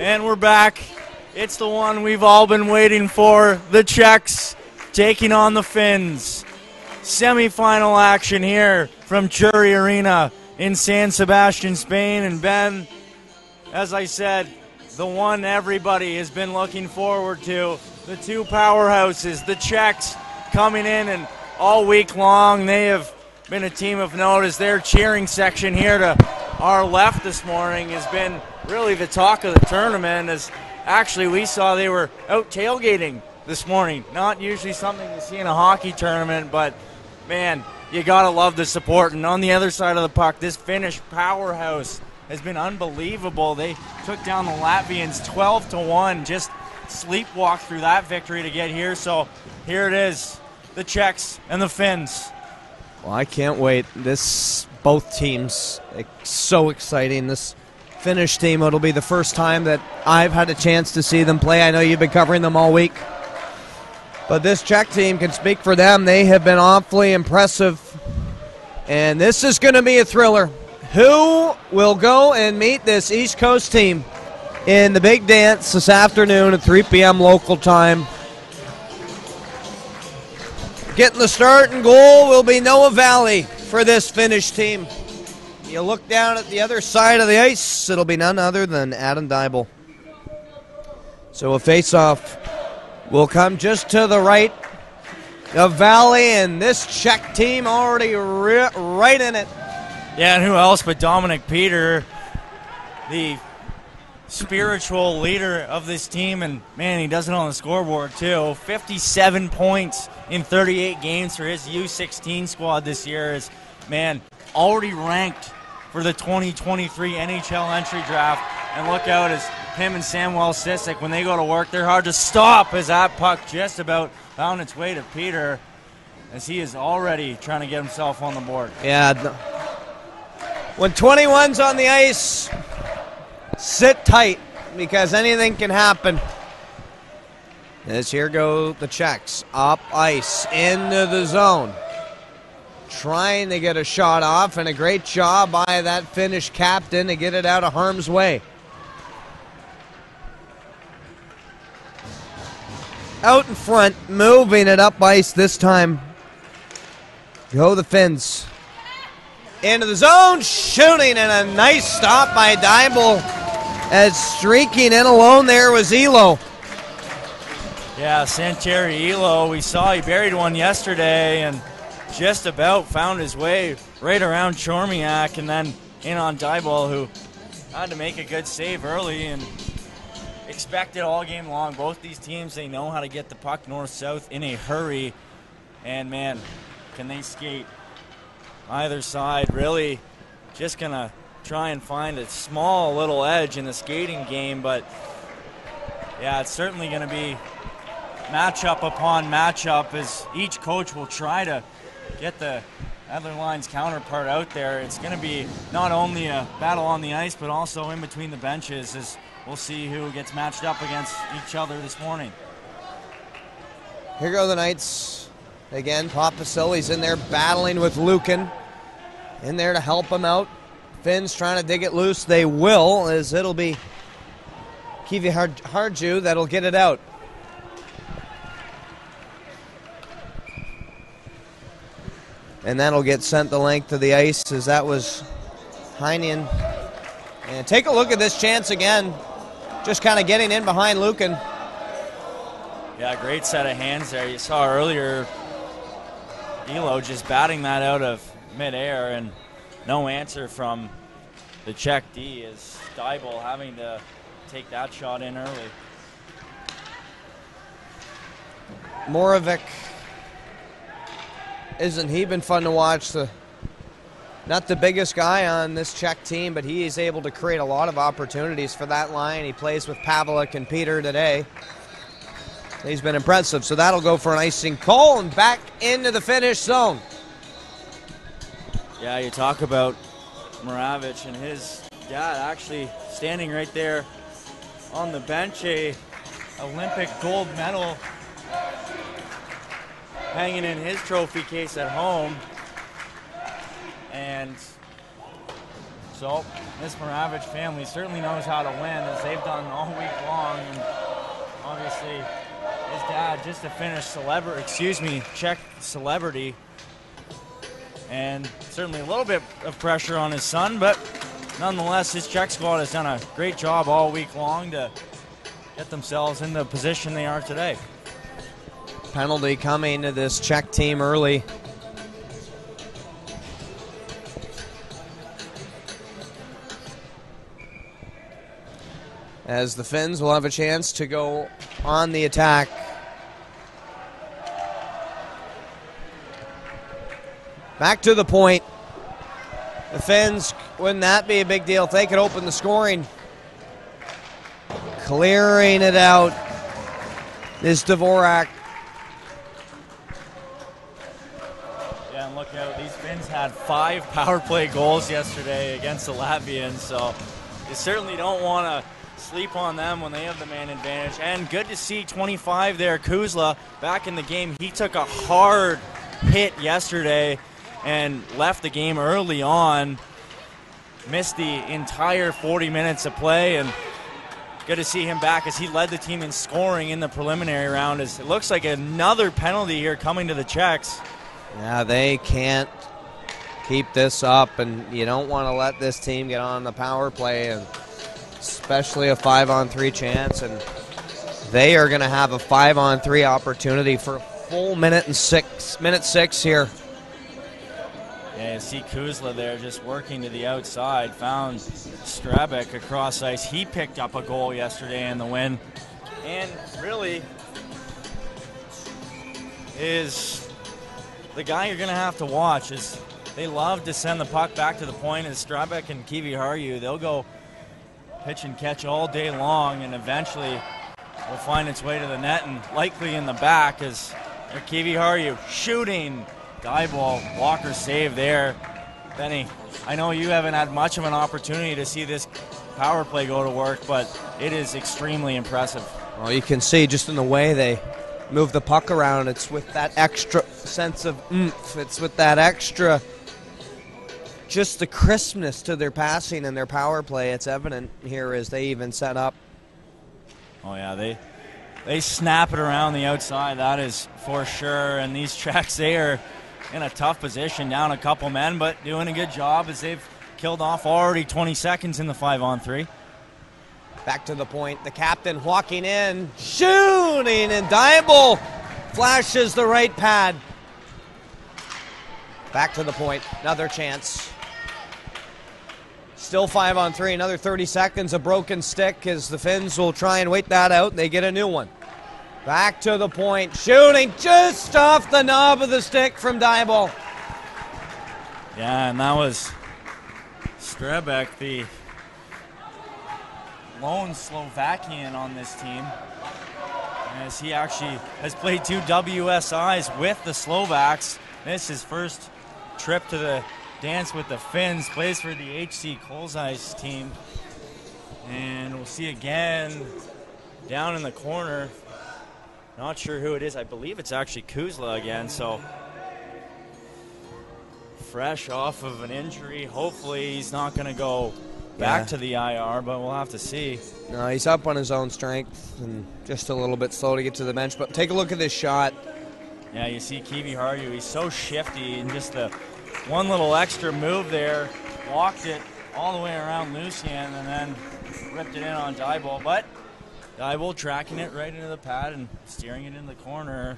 And we're back. It's the one we've all been waiting for. The Czechs taking on the Finns. Semi-final action here from Jury Arena in San Sebastian, Spain. And Ben, as I said, the one everybody has been looking forward to. The two powerhouses, the Czechs, coming in, and all week long they have been a team of note, as their cheering section here to our left this morning has been really the talk of the tournament. As actually we saw they were out tailgating this morning. Not usually something you see in a hockey tournament, but man, you gotta love the support. And on the other side of the puck, this Finnish powerhouse has been unbelievable. They took down the Latvians 12-1, just sleepwalked through that victory to get here. So here it is, the Czechs and the Finns. Well, I can't wait. Both teams, so exciting. This Finnish team, it'll be the first time that I've had a chance to see them play. I know you've been covering them all week. But this Czech team can speak for them. They have been awfully impressive. And this is going to be a thriller. Who will go and meet this East Coast team in the big dance this afternoon at 3 p.m. local time? Getting the start and goal will be Noah Valley for this Finnish team. You look down at the other side of the ice, it'll be none other than Adam Dybel. So a face-off will come just to the right of Valley, and this Czech team already right in it. Yeah, and who else but Dominic Peter, the spiritual leader of this team, and man, he does it on the scoreboard too. 57 points in 38 games for his U14 squad this year. Is, man, already ranked for the 2023 NHL entry draft. And look out as him and Samuel Sisek, when they go to work, they're hard to stop, as that puck just about found its way to Peter, as he is already trying to get himself on the board. Yeah, when 21's on the ice, sit tight, because anything can happen. As here go the Czechs, up ice, into the zone. Trying to get a shot off, and a great job by that Finnish captain to get it out of harm's way. Out in front, moving it up ice this time. Go the Finns. Into the zone, shooting, and a nice stop by Dybel, as streaking in alone there was Elo. Yeah, Santeri Elo, we saw he buried one yesterday and just about found his way right around Chormiak, and then in on Dybel, who had to make a good save early and expected all game long. Both these teams, they know how to get the puck north-south in a hurry, and man, can they skate. Either side really just going to try and find a small little edge in the skating game, but yeah, it's certainly going to be matchup upon matchup, as each coach will try to get the other line's counterpart out there. It's going to be not only a battle on the ice, but also in between the benches, as we'll see who gets matched up against each other this morning. Here go the Knights. Again, Papasili's in there battling with Lukin. In there to help him out. Finns trying to dig it loose. They will, as it'll be Kivi Harju that'll get it out. And that'll get sent the length of the ice, as that was Heinian. And take a look at this chance again. Just kind of getting in behind Lukin. Yeah, great set of hands there. You saw earlier Elo just batting that out of midair, and no answer from the Czech D, as Dybel having to take that shot in early. Moravec, isn't he been fun to watch? Not the biggest guy on this Czech team, but he is able to create a lot of opportunities for that line. He plays with Pavlik and Peter today. He's been impressive, so that'll go for an icing call, and back into the Finnish zone. Yeah, you talk about Moravec and his dad actually standing right there on the bench, a Olympic gold medal hanging in his trophy case at home. And So this Moravich family certainly knows how to win, as they've done all week long. And obviously his dad just a Finnish Czech celebrity. And certainly a little bit of pressure on his son, but nonetheless his Czech squad has done a great job all week long to get themselves in the position they are today. Penalty coming to this Czech team early. As the Finns will have a chance to go on the attack. Back to the point. The Finns, wouldn't that be a big deal if they could open the scoring? Clearing it out is Dvorak. Yeah, and look out, these Finns had 5 power play goals yesterday against the Latvians, so you certainly don't want to sleep on them when they have the man advantage. And good to see 25 there, Kuzla, back in the game. He took a hard hit yesterday and left the game early on. Missed the entire 40 minutes of play, and good to see him back as he led the team in scoring in the preliminary round. As it looks like another penalty here coming to the Czechs. Yeah, they can't keep this up, and you don't want to let this team get on the power play, and especially a 5-on-3 chance, and they are going to have a 5-on-3 opportunity for a full minute 6 here. Yeah, you see Kuzla there just working to the outside, found Strabek across ice. He picked up a goal yesterday in the win, and really is the guy you're going to have to watch. Is they love to send the puck back to the point, as Strabek and Kiviharju, they'll go pitch and catch all day long, and eventually will find its way to the net, and likely in the back as Kiviharju shooting. Die ball, Walker save there. Benny, I know you haven't had much of an opportunity to see this power play go to work, but it is extremely impressive. Well, you can see just in the way they move the puck around, it's with that extra sense of oomph. It's with that extra, just the crispness to their passing and their power play. It's evident here as they even set up. Oh yeah, they snap it around the outside, that is for sure. And these Czechs, they are in a tough position, down a couple men, but doing a good job as they've killed off already 20 seconds in the 5-on-3. Back to the point, the captain walking in, shooting, and Dybel flashes the right pad. Back to the point, another chance. Still 5-on-3, another 30 seconds, a broken stick as the Finns will try and wait that out, and they get a new one. Back to the point, shooting just off the knob of the stick from Dybel. Yeah, and that was Strebek, the lone Slovakian on this team, as he actually has played 2 WSIs with the Slovaks. This is his first trip to the dance with the Finns, plays for the HC Kolzais team. And we'll see again down in the corner. Not sure who it is. I believe it's actually Kuzla again. So fresh off of an injury. Hopefully he's not going to go back to the IR, but we'll have to see. No, he's up on his own strength and just a little bit slow to get to the bench. But take a look at this shot. Yeah, you see Kiviharju. He's so shifty, and just the one little extra move there, walked it all the way around Lucien and then ripped it in on Dybel. But Dybel tracking it right into the pad and steering it in the corner.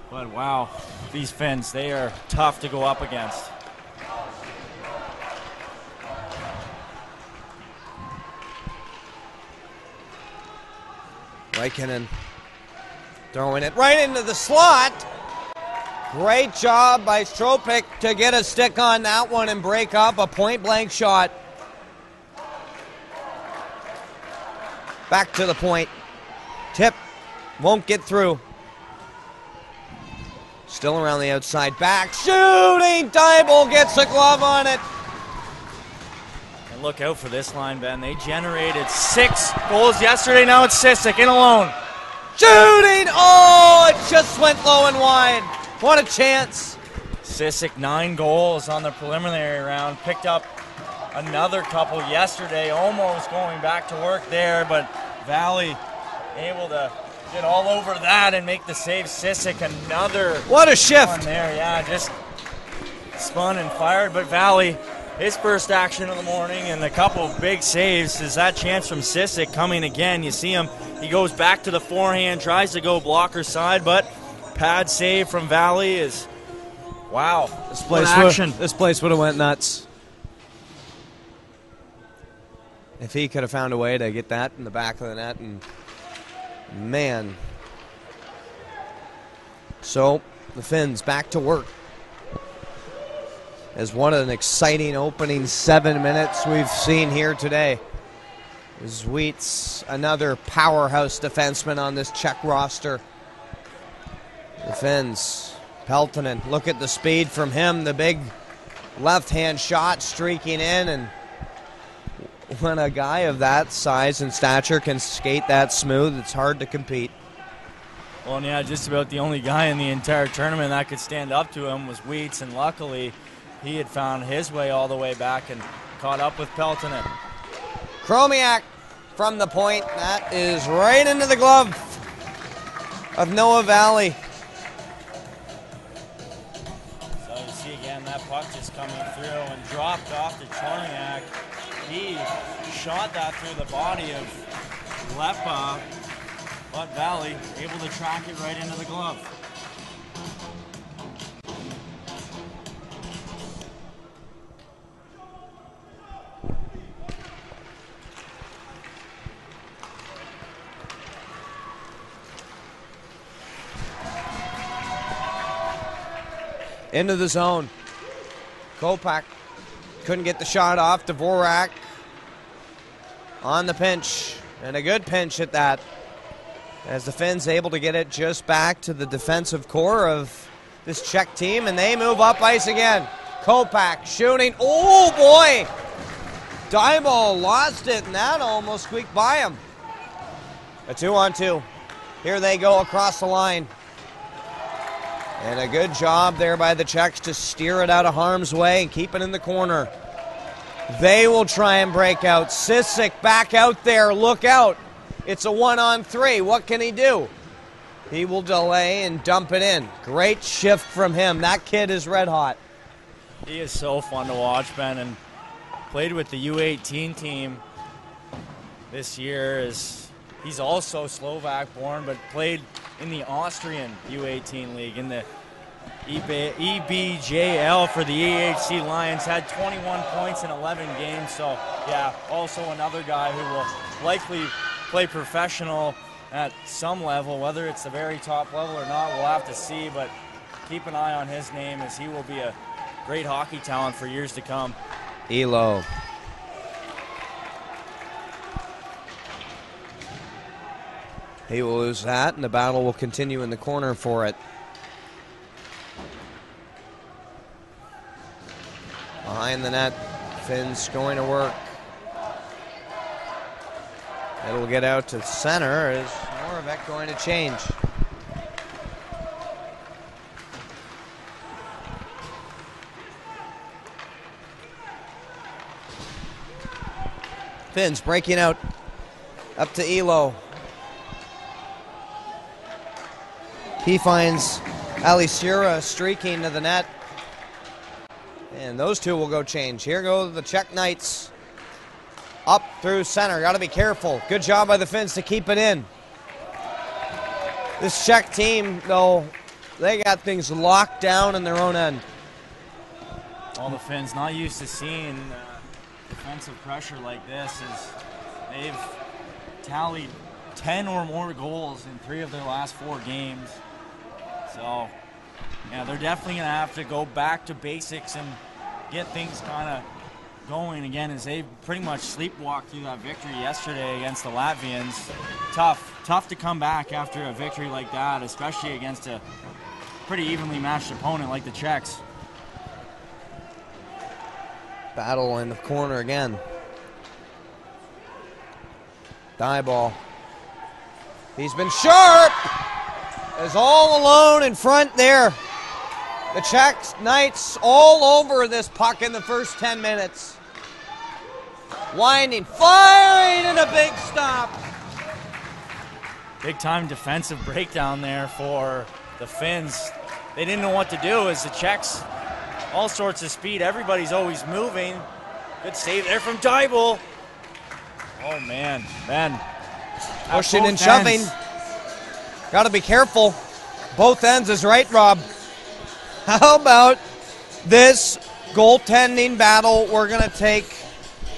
But wow, these Finns, they are tough to go up against. Raikkonen throwing it right into the slot. Great job by Stropik to get a stick on that one and break up a point-blank shot. Back to the point. Tip won't get through. Still around the outside. Back shooting. Dybel gets a glove on it. And look out for this line, Ben. They generated 6 goals yesterday. Now it's Sisek in alone. Shooting. Oh, it just went low and wide. What a chance. Sisek 9 goals on the preliminary round. Picked up another couple yesterday, almost going back to work there, but Valley able to get all over that and make the save. Sissik, another what a shift one there. Yeah, just spun and fired, but Valley, his first action of the morning and a couple of big saves. Is that chance from Sissik coming again? You see him, he goes back to the forehand, tries to go blocker side, but pad save from Valley is, wow, this place would have went nuts if he could have found a way to get that in the back of the net. And man, so the Finns back to work. As what an exciting opening 7 minutes we've seen here today. Zwiets, another powerhouse defenseman on this Czech roster. The Finns, Peltonen, look at the speed from him, the big left-hand shot streaking in, and when a guy of that size and stature can skate that smooth, it's hard to compete. Well, yeah, just about the only guy in the entire tournament that could stand up to him was Zwiets, and luckily he had found his way all the way back and caught up with Peltonen. Chromiak from the point. That is right into the glove of Noah Valley. So you see again that puck just coming through and dropped off to Chromiak. He shot that through the body of Lepa, but Valley able to track it right into the glove. Into the zone. Kopak couldn't get the shot off. Dvorak on the pinch, and a good pinch at that, as the Finns able to get it just back to the defensive core of this Czech team, and they move up ice again. Kopak shooting. Oh boy! Daibo lost it, and that almost squeaked by him. A 2-on-2. Here they go across the line. And a good job there by the Czechs to steer it out of harm's way and keep it in the corner. They will try and break out. Sissik back out there. Look out. It's a 1-on-3. What can he do? He will delay and dump it in. Great shift from him. That kid is red hot. He is so fun to watch, Ben, and played with the U18 team this year. He's also Slovak born, but played in the Austrian U18 league in the EBJL for the EHC Lions. Had 21 points in 11 games. So, yeah, also another guy who will likely play professional at some level. Whether it's the very top level or not, we'll have to see. But keep an eye on his name, as he will be a great hockey talent for years to come. Elo. He will lose that, and the battle will continue in the corner for it. Behind the net, Finns going to work. It'll get out to center as Moravec going to change. Finns breaking out up to Elo. He finds Alisura streaking to the net. And those two will go change. Here go the Czech Knights. Up through center. Got to be careful. Good job by the Finns to keep it in. This Czech team, though, they got things locked down in their own end. All the Finns not used to seeing defensive pressure like this, as they've tallied 10 or more goals in 3 of their last 4 games. So, yeah, they're definitely going to have to go back to basics and get things kind of going again, as they pretty much sleepwalked through that victory yesterday against the Latvians. Tough to come back after a victory like that, especially against a pretty evenly matched opponent like the Czechs. Battle in the corner again. Die ball. He's been sharp. Is all alone in front there. The Czech Knights all over this puck in the first 10 minutes. Winding, firing, and a big stop. Big time defensive breakdown there for the Finns. They didn't know what to do as the Czechs, all sorts of speed. Everybody's always moving. Good save there from Dybel. Oh, man. Ben. Pushing and shoving. Got to be careful. Both ends is right, Rob. How about this goaltending battle we're going to take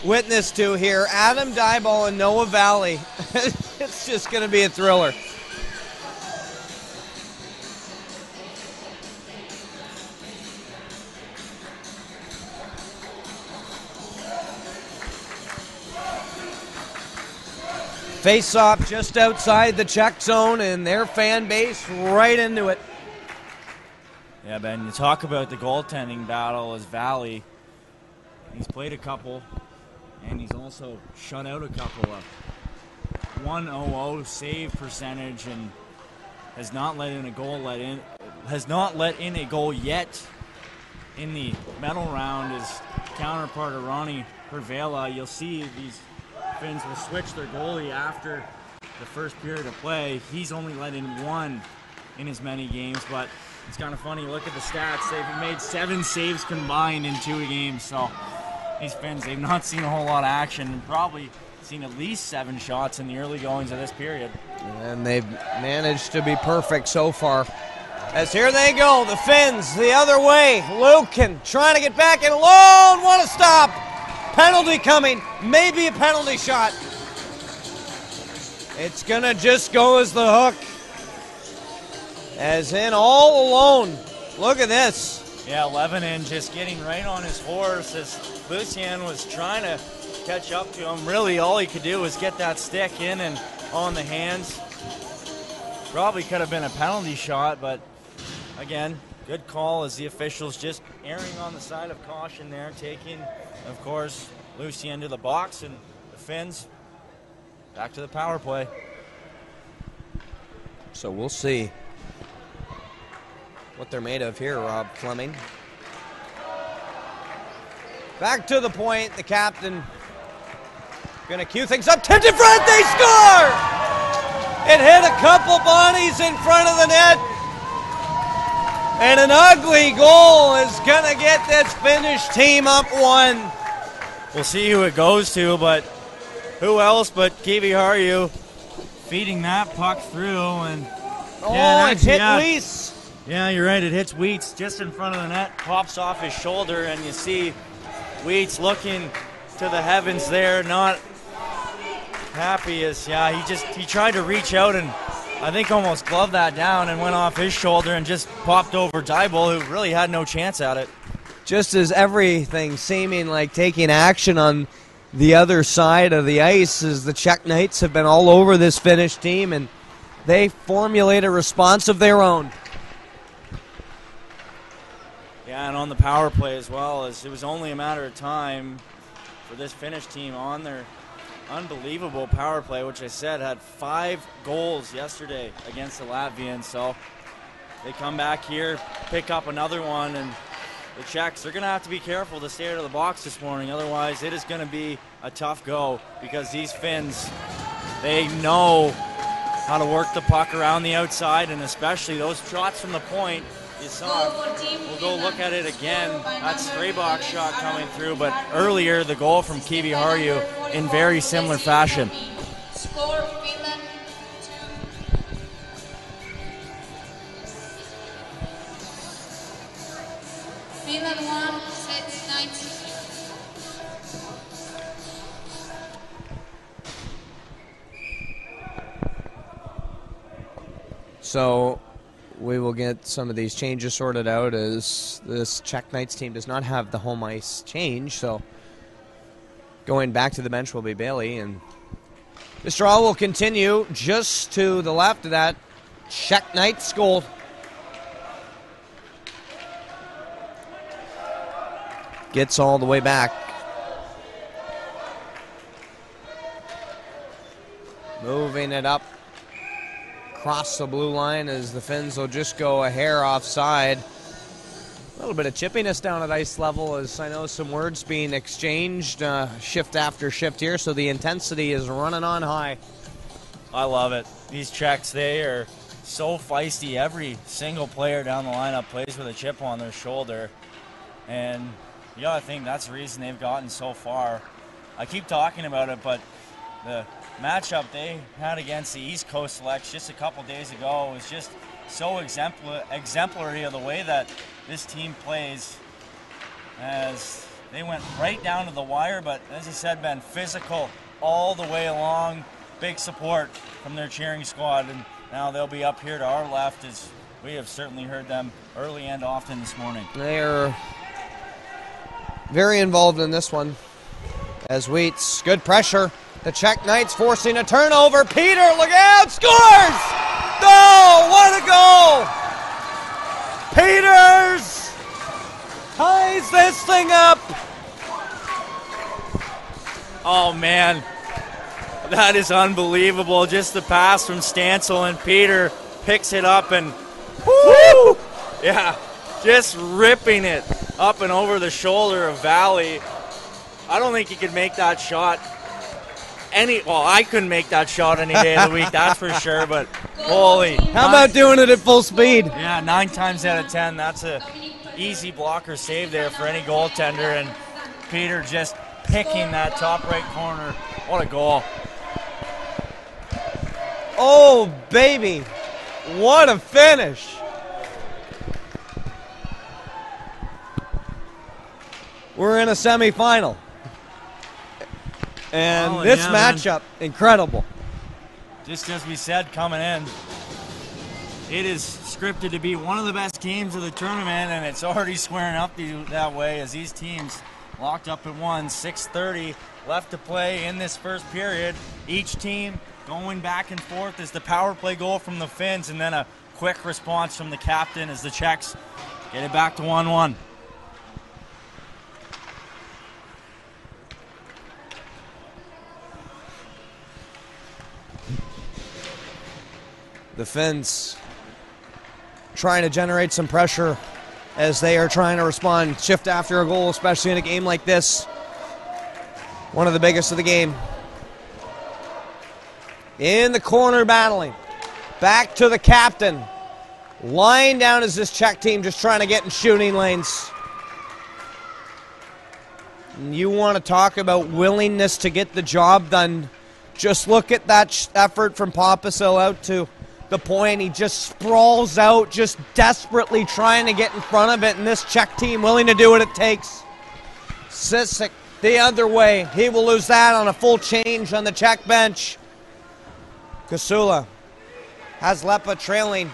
witness to here? Adam Dybel and Noah Valley. It's just going to be a thriller. Face-off just outside the Czech zone, and their fan base right into it. Yeah, Ben, you talk about the goaltending battle as Valley. He's played a couple, and he's also shut out a couple of 100 save percentage, and has not let in a goal. Has not let in a goal yet in the medal round. His counterpart, Ronnie Pervela. You'll see these Finns will switch their goalie after the first period of play. He's only let in one in as many games, but it's kind of funny. Look at the stats. They've made 7 saves combined in 2 games. So these Finns, they've not seen a whole lot of action, and probably seen at least 7 shots in the early goings of this period. And they've managed to be perfect so far. As here they go, the Finns the other way. Lukin trying to get back in alone. What a stop. Penalty coming. Maybe a penalty shot. It's going to just go as the hook. As in all alone. Look at this. Yeah, Lebanon just getting right on his horse as Lucien was trying to catch up to him. Really, all he could do was get that stick in and on the hands. Probably could have been a penalty shot, but again, good call as the officials just erring on the side of caution there, taking, of course, Lucien to the box, and the Finns back to the power play. So we'll see what they're made of here, Rob Fleming. Back to the point, the captain gonna cue things up, tipped in front, they score! It hit a couple bodies in front of the net, and an ugly goal is gonna get this Finnish team up 1. We'll see who it goes to, but who else but Kivi Harju feeding that puck through, and it hit Weiss. Yeah, you're right. It hits Wheats just in front of the net, pops off his shoulder, and you see Wheats looking to the heavens there, not happy as, he tried to reach out and I think almost gloved that down and went off his shoulder and just popped over Dybel, who really had no chance at it. Just as everything seeming like taking action on the other side of the ice, as the Czech Knights have been all over this Finnish team, and they formulate a response of their own. Yeah, and on the power play as well, as it was only a matter of time for this Finnish team on their unbelievable power play, which I said had 5 goals yesterday against the Latvians. So they come back here, pick up another one, and the Czechs, they're going to have to be careful to stay out of the box this morning. Otherwise, it is going to be a tough go, because these Finns, they know how to work the puck around the outside, and especially those shots from the point. You saw it. We'll go look at it again. That Straybox shot coming through, but earlier the goal from Kivi Harju in very similar fashion. Score Finland 2. Finland 1, set 90. So we will get some of these changes sorted out, as this Czech Knights team does not have the home ice change. So going back to the bench will be Bailey, and this draw will continue just to the left of that Czech Knights goal. Gets all the way back. Moving it up across the blue line, as the Finns will just go a hair offside. A little bit of chippiness down at ice level, as I know some words being exchanged shift after shift here, so the intensity is running on high. I love it. These Czechs, they are so feisty. Every single player down the lineup plays with a chip on their shoulder. And yeah, I think that's the reason they've gotten so far. I keep talking about it, but the matchup they had against the East Coast selects just a couple days ago was just so exemplary of the way that this team plays, as they went right down to the wire, but as I said, been physical all the way along. Big support from their cheering squad, and now they'll be up here to our left, as we have certainly heard them early and often this morning. They're very involved in this one. As Wheats, good pressure. The Czech Knights forcing a turnover. Peter, look out, scores! No, what a goal! Peters ties this thing up. Oh man, that is unbelievable. Just the pass from Stancil, and Peter picks it up and woo! Yeah, just ripping it up and over the shoulder of Valley. I don't think he could make that shot well, I couldn't make that shot any day of the week, that's for sure, but holy. How about doing it at full speed? Yeah, 9 times out of 10, that's a easy blocker save there for any goaltender, and Peter just picking that top right corner. What a goal. Oh, baby. What a finish. We're in a semifinal. And this matchup, incredible. Just as we said coming in, it is scripted to be one of the best games of the tournament, and it's already squaring up that way, as these teams locked up at 6:30 left to play in this first period. Each team going back and forth as the power play goal from the Finns, and then a quick response from the captain as the Czechs get it back to 1-1. The Finns trying to generate some pressure as they are trying to respond, shift after a goal, especially in a game like this. One of the biggest of the game. In the corner battling. Back to the captain. Lying down is this Czech team just trying to get in shooting lanes. And you want to talk about willingness to get the job done. Just look at that effort from Papasil out to the point. He just sprawls out, just desperately trying to get in front of it, and this Czech team willing to do what it takes. Sisek the other way. He will lose that on a full change on the Czech bench. Kasula has Lepa trailing.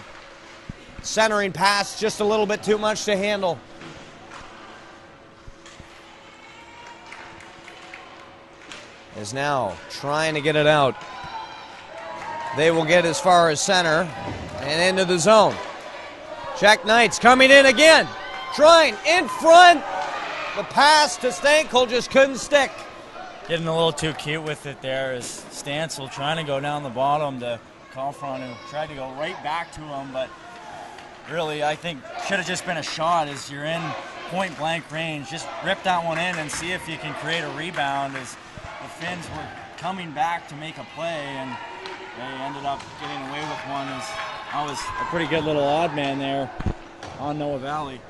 Centering pass just a little bit too much to handle. Is now trying to get it out. They will get as far as center and into the zone. Czech Knights coming in again. Trying in front. The pass to Stankel just couldn't stick. Getting a little too cute with it there is Stancil trying to go down the bottom to Kalfron, who tried to go right back to him, but really I think should have just been a shot as you're in point blank range. Just rip that one in and see if you can create a rebound, as the Finns were coming back to make a play, and they ended up getting away with one. That was a pretty good little odd man there on Noah Valley.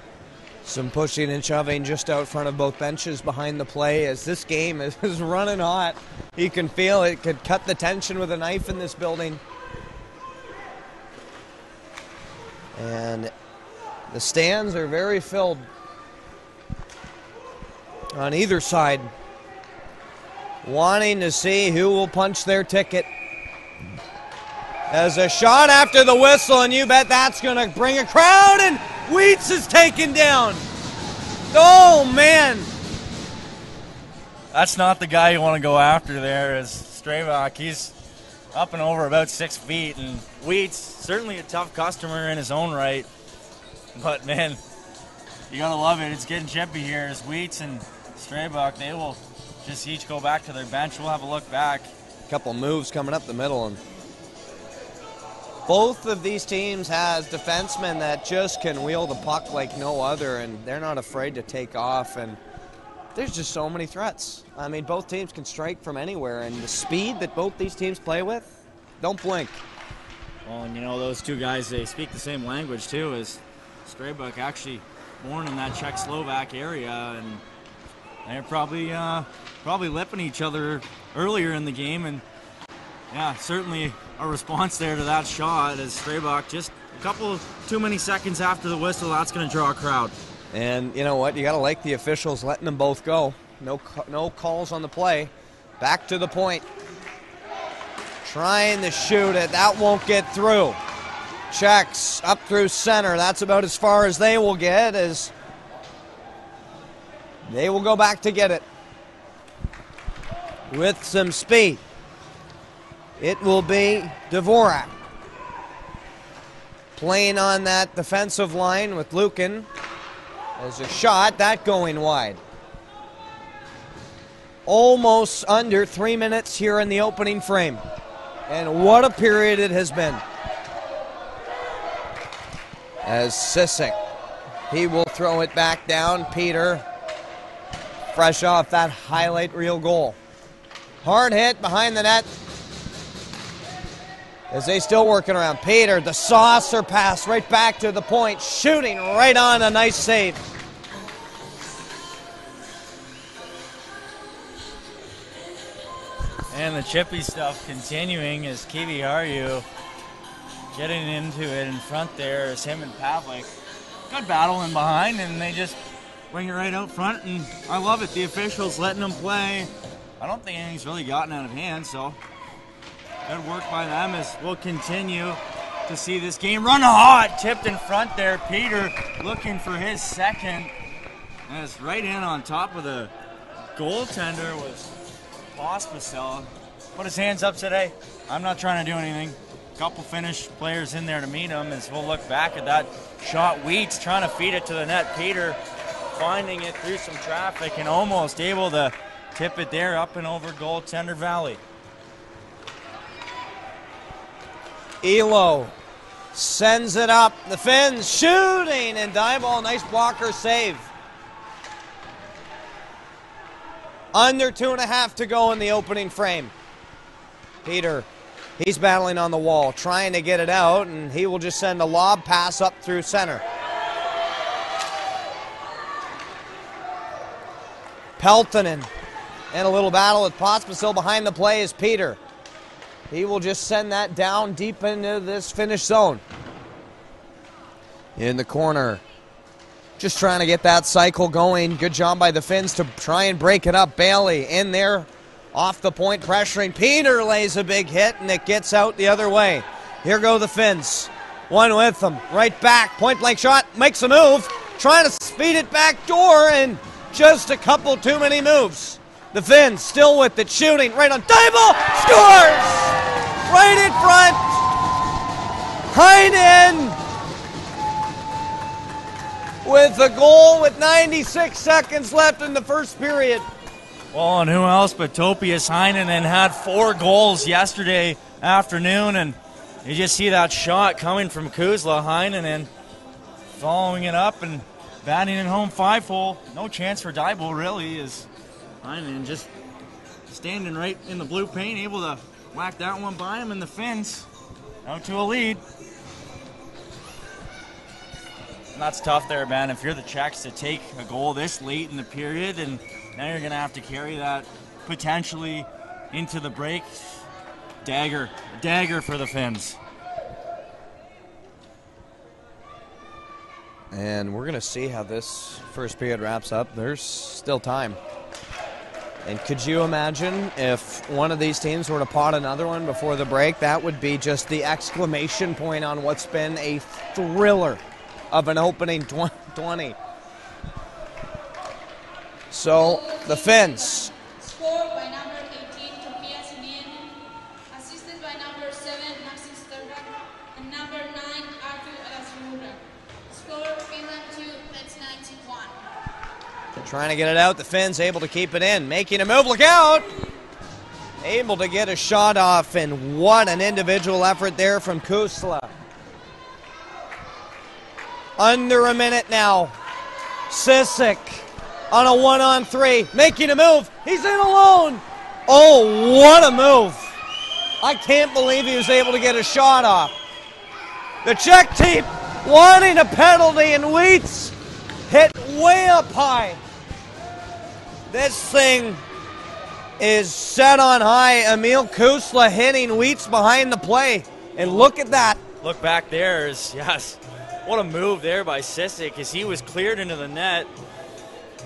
Some pushing and shoving just out front of both benches behind the play, as this game is running hot. You can feel it could cut the tension with a knife in this building. And the stands are very filled on either side, wanting to see who will punch their ticket. As a shot after the whistle, and you bet that's going to bring a crowd, and Wheats is taken down. Oh, man. That's not the guy you want to go after there, as Stravak. He's up and over about 6 feet, and Wheats, certainly a tough customer in his own right. But, man, you got to love it. It's getting chippy here as Wheats and Stravak, they will just each go back to their bench. We'll have a look back. A couple moves coming up the middle, and Both of these teams has defensemen that just can wheel the puck like no other, and they're not afraid to take off, and there's just so many threats. I mean, both teams can strike from anywhere, and the speed that both these teams play with, don't blink. Well, and you know, those two guys, they speak the same language too, as Straybuck actually born in that Czech-Slovak area, and they're probably lipping each other earlier in the game, and yeah, certainly a response there to that shot as Straybuck just a couple too many seconds after the whistle, that's going to draw a crowd. And you know what? You got to like the officials letting them both go. No calls on the play. Back to the point. Trying to shoot it. That won't get through. Czechs up through center. That's about as far as they will get, as they will go back to get it with some speed. It will be Dvorak playing on that defensive line with Lukin. There's a shot, that going wide. Almost under 3 minutes here in the opening frame. And what a period it has been. As Sisek, he will throw it back down. Peter, fresh off that highlight reel goal. Hard hit behind the net. As they still working around. Peter, the saucer pass right back to the point. Shooting right on, a nice save. And the chippy stuff continuing as Kiwi Harju getting into it in front there as him and Pavlik. Good battle in behind, and they just bring it right out front, and I love it. The officials letting them play. I don't think anything's really gotten out of hand, so good work by them as we'll continue to see this game run hot. Tipped in front there. Peter looking for his second. As right in on top of the goaltender was Pospisil. Put his hands up today. I'm not trying to do anything. Couple Finnish players in there to meet him as we'll look back at that shot. Wheats trying to feed it to the net. Peter finding it through some traffic and almost able to tip it there up and over goaltender Valley. Elo sends it up. The Finns shooting, and Dieball, nice blocker save. Under 2.5 to go in the opening frame. Peter, he's battling on the wall, trying to get it out, and he will just send a lob pass up through center. Peltonen, and a little battle with Pospisil behind the play is Peter. He will just send that down deep into this Finnish zone. In the corner. Just trying to get that cycle going. Good job by the Finns to try and break it up. Bailey in there. Off the point, pressuring. Peter lays a big hit, and it gets out the other way. Here go the Finns. One with them. Right back. Point blank shot. Makes a move. Trying to speed it back door, and just a couple too many moves. The Finns still with it, shooting right on Dieball, scores! Right in front. Heinen with a goal with 96 seconds left in the first period. Well, and who else but Topias Heinen had 4 goals yesterday afternoon, and you just see that shot coming from Kuzla. Heinen following it up and batting it home 5-hole. No chance for Diebol really, is Heinen just standing right in the blue paint, able to whack that one by him, and the Finns out to a lead. And that's tough there, Ben, if you're the Czechs to take a goal this late in the period, and now you're going to have to carry that potentially into the break. Dagger for the Finns. And we're going to see how this first period wraps up. There's still time. And could you imagine if one of these teams were to pot another one before the break? That would be just the exclamation point on what's been a thriller of an opening 20. So the Finns. Scored by number 18, Tobias Niemi. Assisted by number 7, Maxim Sterdak. And number 9, Artur Alasura. Score Finland 2, that's 91. Trying to get it out. The Finns able to keep it in. Making a move. Look out! able to get a shot off, and what an individual effort there from Kusla. Under a minute now. Sisek on a 1-on-3, making a move. He's in alone. Oh, what a move. I can't believe he was able to get a shot off. The Czech team wanting a penalty, and Wheats hit way up high. This thing is set on high. Emil Kusla hitting Wheats behind the play. And look at that. Look back there. Yes. What a move there by Sisek as he was cleared into the net.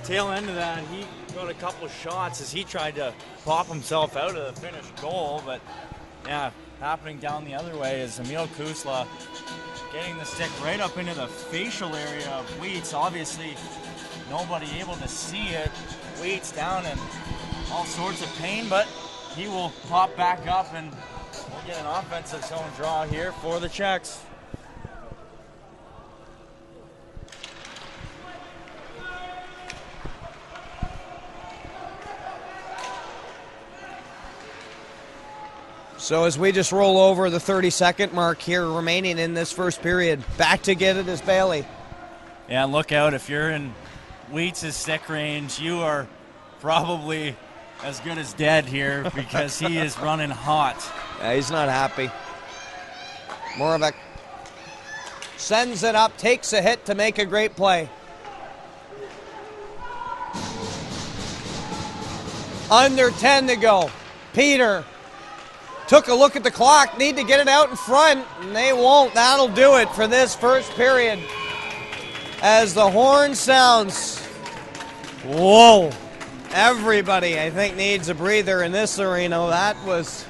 Tail end of that, he got a couple of shots as he tried to pop himself out of the finished goal. But yeah, happening down the other way is Emil Kusla getting the stick right up into the facial area of Wheats. Obviously, nobody able to see it. Wheats down in all sorts of pain, but he will pop back up and we'll get an offensive zone draw here for the Czechs. So as we just roll over the 30-second mark here remaining in this first period, back to get it is Bailey. Yeah, look out. If you're in Wheats' stick range, you are probably as good as dead here because he is running hot. Yeah, he's not happy. Moravec sends it up, takes a hit to make a great play. Under 10 to go. Peter took a look at the clock, need to get it out in front, and they won't. That'll do it for this first period. As the horn sounds, whoa, everybody I think needs a breather in this arena. That was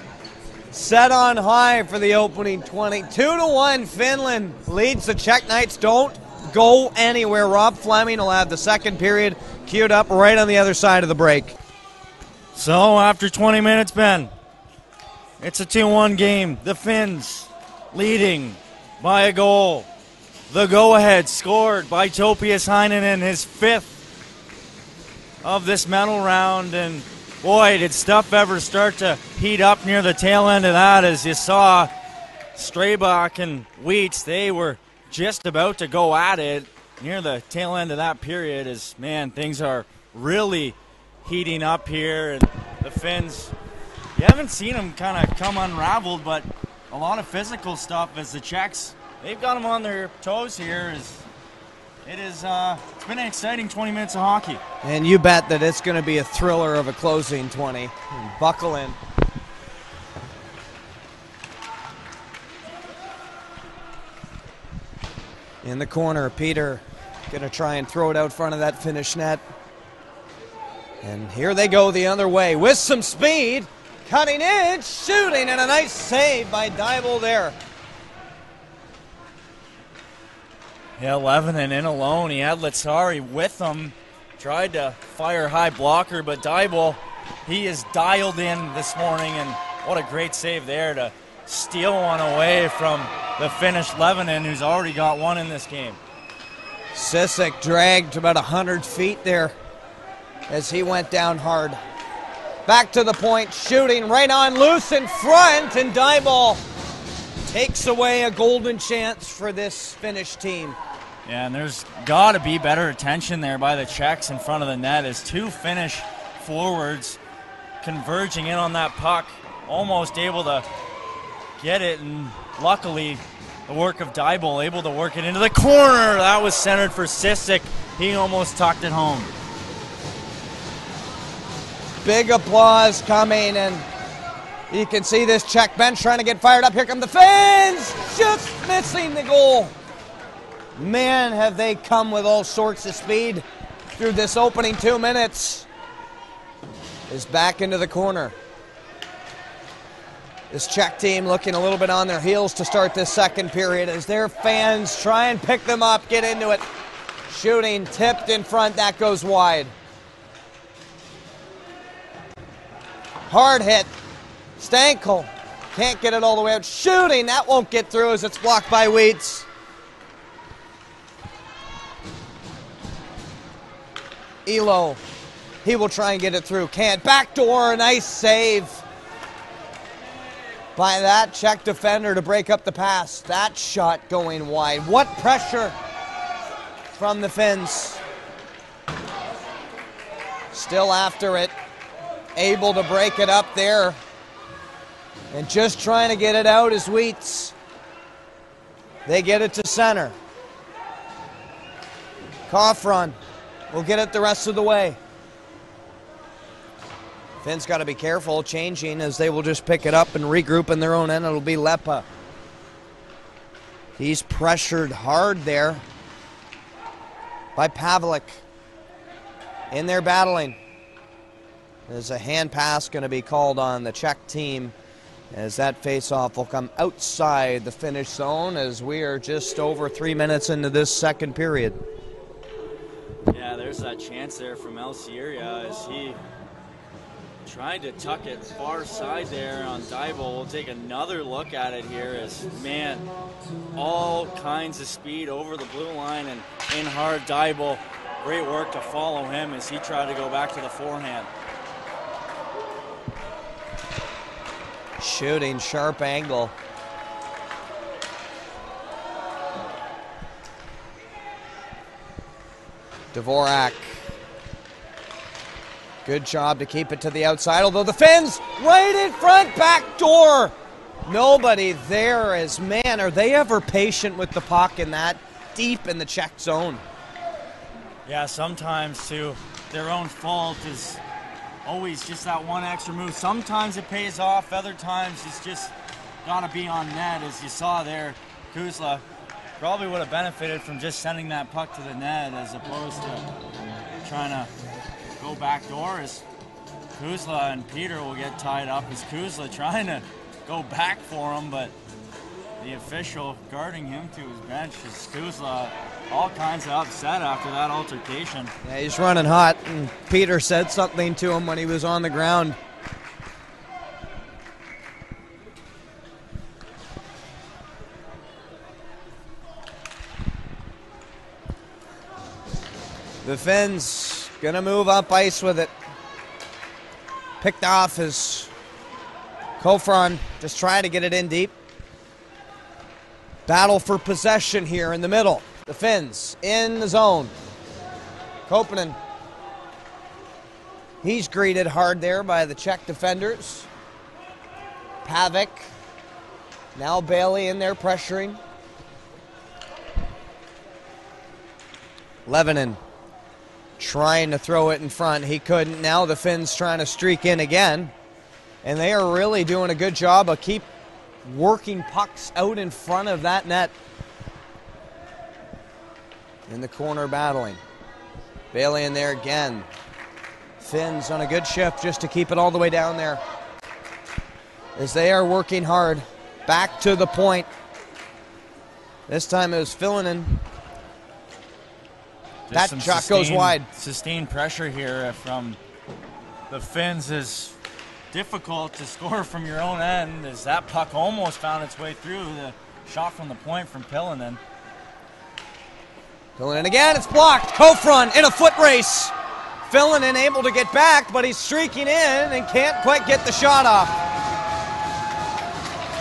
set on high for the opening 20. 2-1, Finland leads the Czech Knights. Don't go anywhere. Rob Fleming will have the second period queued up right on the other side of the break. So after 20 minutes, Ben, it's a 2-1 game. The Finns leading by a goal. The go-ahead scored by Topias Heinonen, his fifth of this medal round. And boy, did stuff ever start to heat up near the tail end of that. As you saw, Straybach and Wheats, they were just about to go at it near the tail end of that period. As, man, things are really heating up here. And the Finns, you haven't seen them kind of come unraveled, but a lot of physical stuff as the Czechs, they've got them on their toes here. It's been an exciting 20 minutes of hockey. And you bet that it's going to be a thriller of a closing 20. Buckle in. In the corner, Peter going to try and throw it out front of that Finnish net. And here they go the other way with some speed. Cutting edge, shooting, and a nice save by Dybel there. Yeah, Levanon in alone. He had Lazzari with him. Tried to fire high blocker, but Dybel, he is dialed in this morning, and what a great save there to steal one away from the Finnish Levanon, who's already got one in this game. Sisek dragged about 100 feet there as he went down hard. Back to the point, shooting right on loose in front, and Dybel takes away a golden chance for this Finnish team. Yeah, and there's got to be better attention there by the Czechs in front of the net as two Finnish forwards converging in on that puck, almost able to get it, and luckily the work of Dybel able to work it into the corner. That was centered for Sisek. He almost tucked it home. Big applause coming, and you can see this Czech bench trying to get fired up. Here come the Finns, just missing the goal. Man, have they come with all sorts of speed through this opening 2 minutes. Is back into the corner. This Czech team looking a little bit on their heels to start this second period as their fans try and pick them up, get into it. Shooting, tipped in front, that goes wide. Hard hit. Stankel can't get it all the way out. Shooting, that won't get through as it's blocked by Wheats. Elo, he will try and get it through. Can't. Backdoor, nice save by that Czech defender to break up the pass. That shot going wide. What pressure from the Finns. Still after it. Able to break it up there. And just trying to get it out is Wheats. They get it to center. Koffron will get it the rest of the way. Finn's got to be careful changing as they will just pick it up and regroup in their own end. It'll be Lepa. He's pressured hard there by Pavlik. In there battling. There's a hand pass going to be called on the Czech team as that face-off will come outside the Finnish zone as we are just over 3 minutes into this second period. Yeah, there's that chance there from El Sierra as he tried to tuck it far side there on Dybel. We'll take another look at it here as, man, all kinds of speed over the blue line and in hard. Dybel, great work to follow him as he tried to go back to the forehand. Shooting, sharp angle. Dvorak. Good job to keep it to the outside, although the Finns right in front, back door. Nobody there as, man, are they ever patient with the puck in that deep in the Czech zone? Yeah, sometimes too, their own fault is always just that one extra move. Sometimes it pays off, other times it's just got to be on net. As you saw there, Kuzla probably would have benefited from just sending that puck to the net as opposed to trying to go back door. As Kuzla and Peter will get tied up as Kuzla trying to go back for him, but the official guarding him to his bench is Kuzla. All kinds of upset after that altercation. Yeah, he's running hot, and Peter said something to him when he was on the ground. The Finns gonna move up ice with it. Picked off as Koffron just trying to get it in deep. Battle for possession here in the middle. The Finns in the zone. Koponen. He's greeted hard there by the Czech defenders. Pavik. Now Bailey in there pressuring. Levanen trying to throw it in front. He couldn't. Now the Finns trying to streak in again. And they are really doing a good job of keep working pucks out in front of that net. In the corner battling. Bailey in there again. Finns on a good shift just to keep it all the way down there. As they are working hard. Back to the point. This time it was Finland. That shot goes wide. Sustained pressure here from the Finns is difficult to score from your own end as that puck almost found its way through the shot from the point from Pillinen. Pillinen again, it's blocked. Koffron in a foot race. Pillinen able to get back, but he's streaking in and can't quite get the shot off.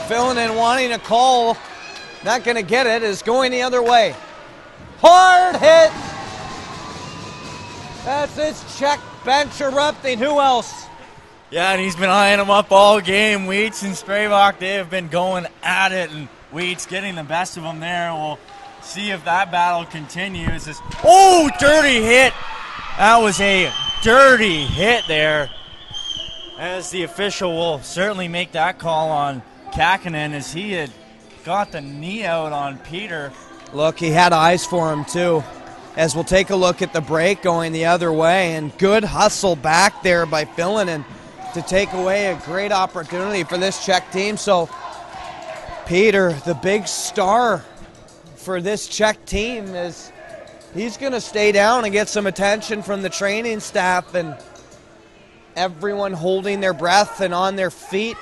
Pillinen wanting a call, not going to get it, is going the other way. Hard hit. That's his Czech bench erupting. Who else? Yeah, and he's been eyeing him up all game. Wheats and Strayvok, they have been going at it, and Wheats getting the best of them there. We'll see if that battle continues. Oh, dirty hit. That was a dirty hit there. As the official will certainly make that call on Kakkonen as he had got the knee out on Peter. Look, he had eyes for him too. As we'll take a look at the break going the other way, and good hustle back there by Pillinen to take away a great opportunity for this Czech team. So Peter, the big star for this Czech team, is he's going to stay down and get some attention from the training staff and everyone holding their breath and on their feet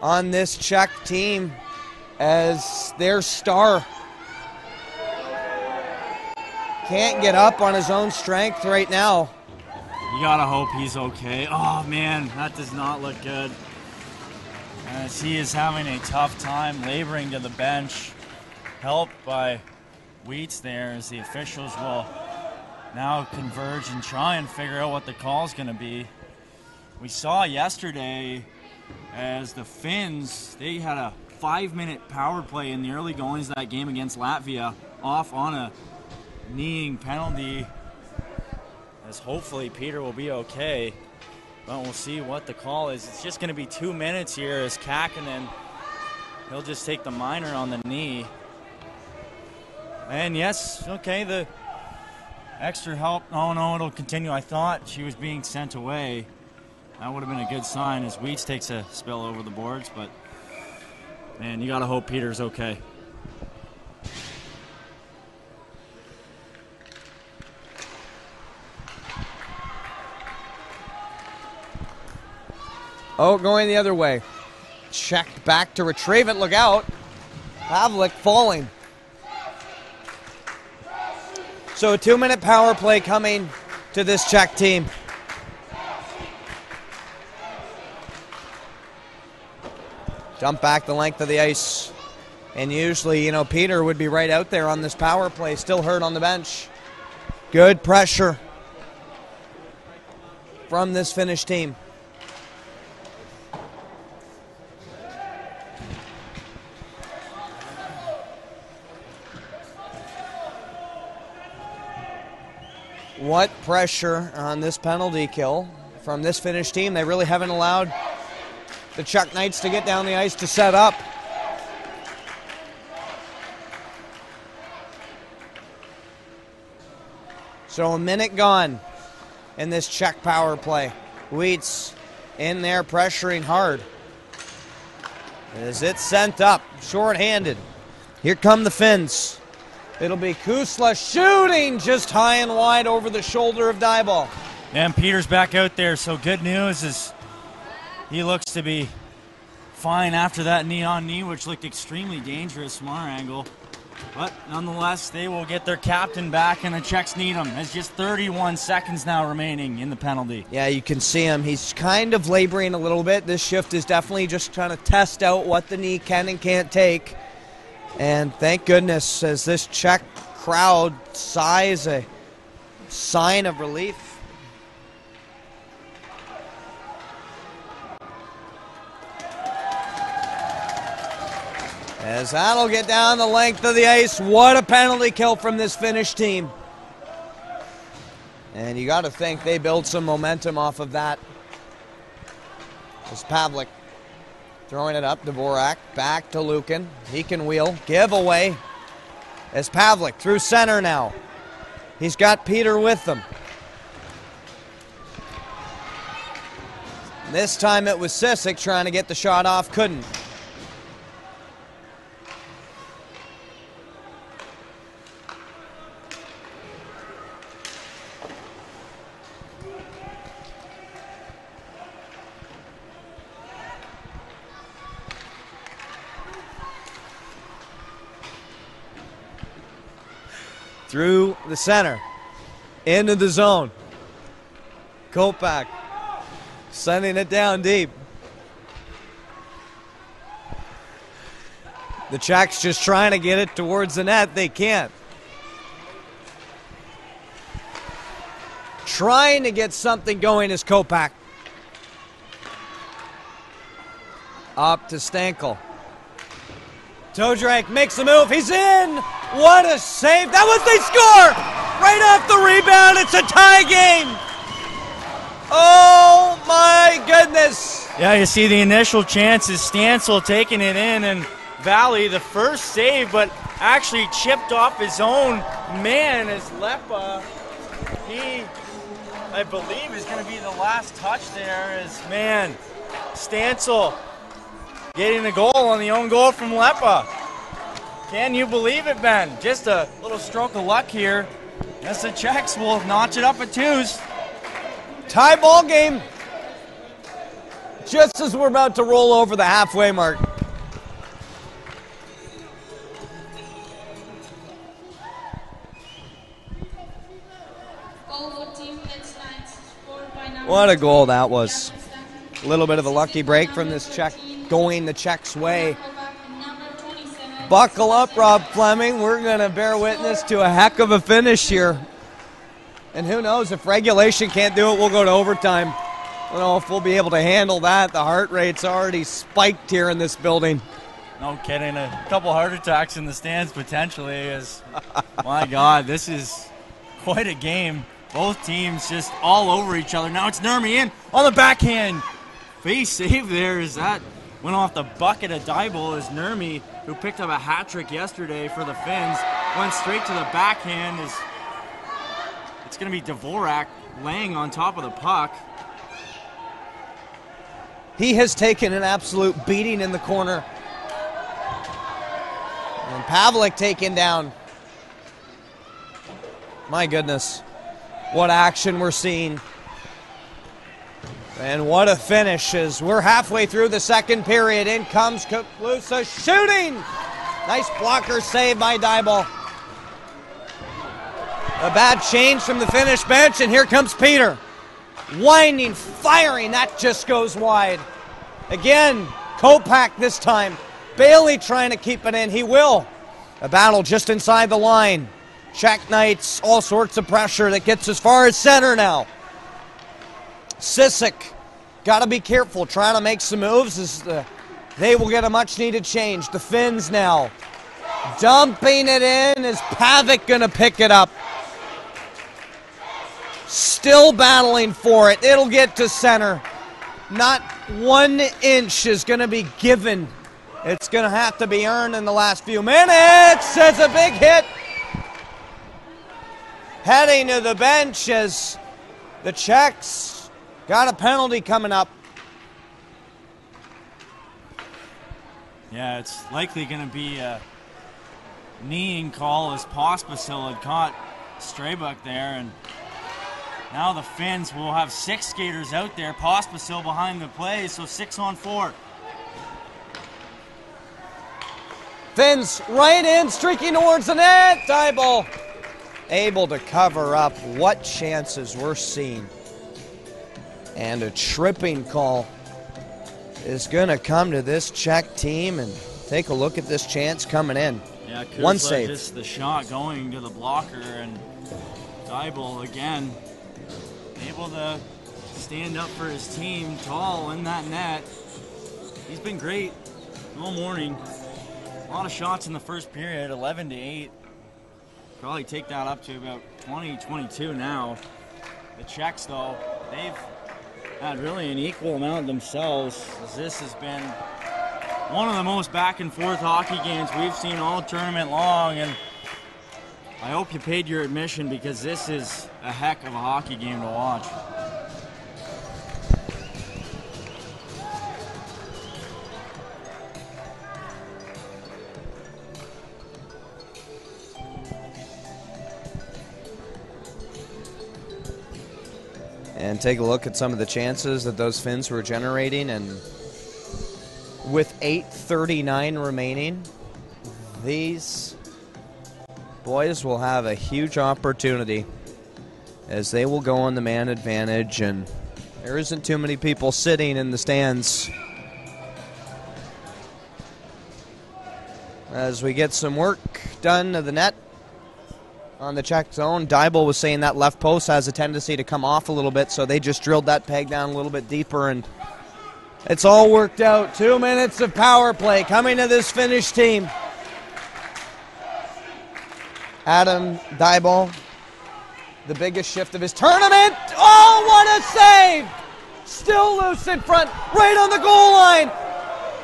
on this Czech team as their star can't get up on his own strength right now. You gotta hope he's okay. Oh man, that does not look good. as he is having a tough time laboring to the bench, helped by Wheats there, as the officials will now converge and try and figure out what the call is going to be. We saw yesterday as the Finns, they had a 5-minute power play in the early goings of that game against Latvia, off on a kneeing penalty, as hopefully Peter will be okay. But we'll see what the call is. It's just going to be 2 minutes here as Kakinen, he'll just take the minor on the knee. And yes, okay, the extra help. Oh no, it'll continue. I thought she was being sent away. That would have been a good sign as Wheats takes a spill over the boards, but man, you got to hope Peter's okay. Oh, going the other way. Checked back to retrieve it. Look out. Pavlik falling. So a 2-minute power play coming to this Czech team. Dump back the length of the ice. And usually, you know, Peter would be right out there on this power play, still hurt on the bench. Good pressure from this Finnish team. What pressure on this penalty kill from this Finnish team. They really haven't allowed the Czech Knights to get down the ice to set up. So a minute gone in this Czech power play. Wheats in there pressuring hard. As it's sent up, short-handed. Here come the Finns. It'll be Kusla shooting just high and wide over the shoulder of Dybal. And Peter's back out there, so good news is he looks to be fine after that knee-on-knee, which looked extremely dangerous from our angle. But nonetheless, they will get their captain back, and the Czechs need him. There's just 31 seconds now remaining in the penalty. Yeah, you can see him. He's kind of laboring a little bit. This shift is definitely just trying to test out what the knee can and can't take. And thank goodness, as this Czech crowd sighs a sign of relief. As that'll get down the length of the ice. What a penalty kill from this Finnish team. And you got to think they built some momentum off of that. As Pavlik throwing it up, Dvorak back to Lukin. He can wheel, give away. As Pavlik through center now. He's got Peter with them. This time it was Sissick trying to get the shot off, couldn't. Through the center, into the zone. Kopak sending it down deep. The Czechs just trying to get it towards the net. They can't. Trying to get something going is Kopak. Up to Stankel. Todrak makes a move. He's in. What a save. That was, they score. Right off the rebound. It's a tie game. Oh, my goodness. Yeah, you see the initial chances. Stansel taking it in, and Valley, the first save, but actually chipped off his own man as Lepa. He, I believe, is going to be the last touch there as, man, Stansel getting the goal on the own goal from Lepa. Can you believe it, Ben? Just a little stroke of luck here. Yes, the Czechs will notch it up at 2s. Tie ball game. Just as we're about to roll over the halfway mark. What a goal that was. A little bit of a lucky break from this Czech going the Czechs' way. Number 27. Buckle up, Rob Fleming. We're going to bear witness to a heck of a finish here. And who knows, if regulation can't do it, we'll go to overtime. I don't know if we'll be able to handle that. The heart rate's already spiked here in this building. No kidding. A couple heart attacks in the stands potentially. My God, this is quite a game. Both teams just all over each other. Now it's Nurmi in on the backhand. Face save there as that went off the bucket of Dybel as Nurmi, who picked up a hat trick yesterday for the Finns, went straight to the backhand. It's going to be Dvorak laying on top of the puck. He has taken an absolute beating in the corner. And Pavlik taken down. My goodness, what action we're seeing. And what a finish as we're halfway through the second period. In comes Kuklusa shooting. Nice blocker save by Dybel. A bad change from the Finnish bench, and here comes Peter. Winding, firing, that just goes wide. Again, Kopak this time. Bailey trying to keep it in. He will. A battle just inside the line. Czech Knights, all sorts of pressure that gets as far as center now. Sisek, got to be careful, trying to make some moves as they will get a much-needed change. The Finns now dumping it in. Is Pavic going to pick it up? Still battling for it. It'll get to center. Not 1 inch is going to be given. It's going to have to be earned in the last few minutes. It's a big hit. Heading to the bench as the Czechs got a penalty coming up. Yeah, it's likely going to be a kneeing call as Pospisil had caught Straybuck there. And now the Finns will have 6 skaters out there. Pospisil behind the play, so 6-on-4. Finns right in, streaking towards the net. Dybel able to cover up. What chances we're seeing. And a tripping call is going to come to this Czech team. And take a look at this chance coming in. Yeah, Kuzla, one save. Just the shot going to the blocker, and Dybel again able to stand up for his team, tall in that net. He's been great all morning. A lot of shots in the first period, 11-8. Probably take that up to about 20-22 now. The Czechs, though, they've had really an equal amount themselves, as this has been one of the most back-and-forth hockey games we've seen all tournament long, and I hope you paid your admission because this is a heck of a hockey game to watch. And take a look at some of the chances that those Finns were generating. And with 8:39 remaining, these boys will have a huge opportunity as they will go on the man advantage, and there isn't too many people sitting in the stands. As we get some work done to the net on the Czech zone. Dybel was saying that left post has a tendency to come off a little bit, so they just drilled that peg down a little bit deeper, and it's all worked out. 2 minutes of power play coming to this Finnish team. Adam Dybel, the biggest shift of his tournament. Oh, what a save! Still loose in front, right on the goal line.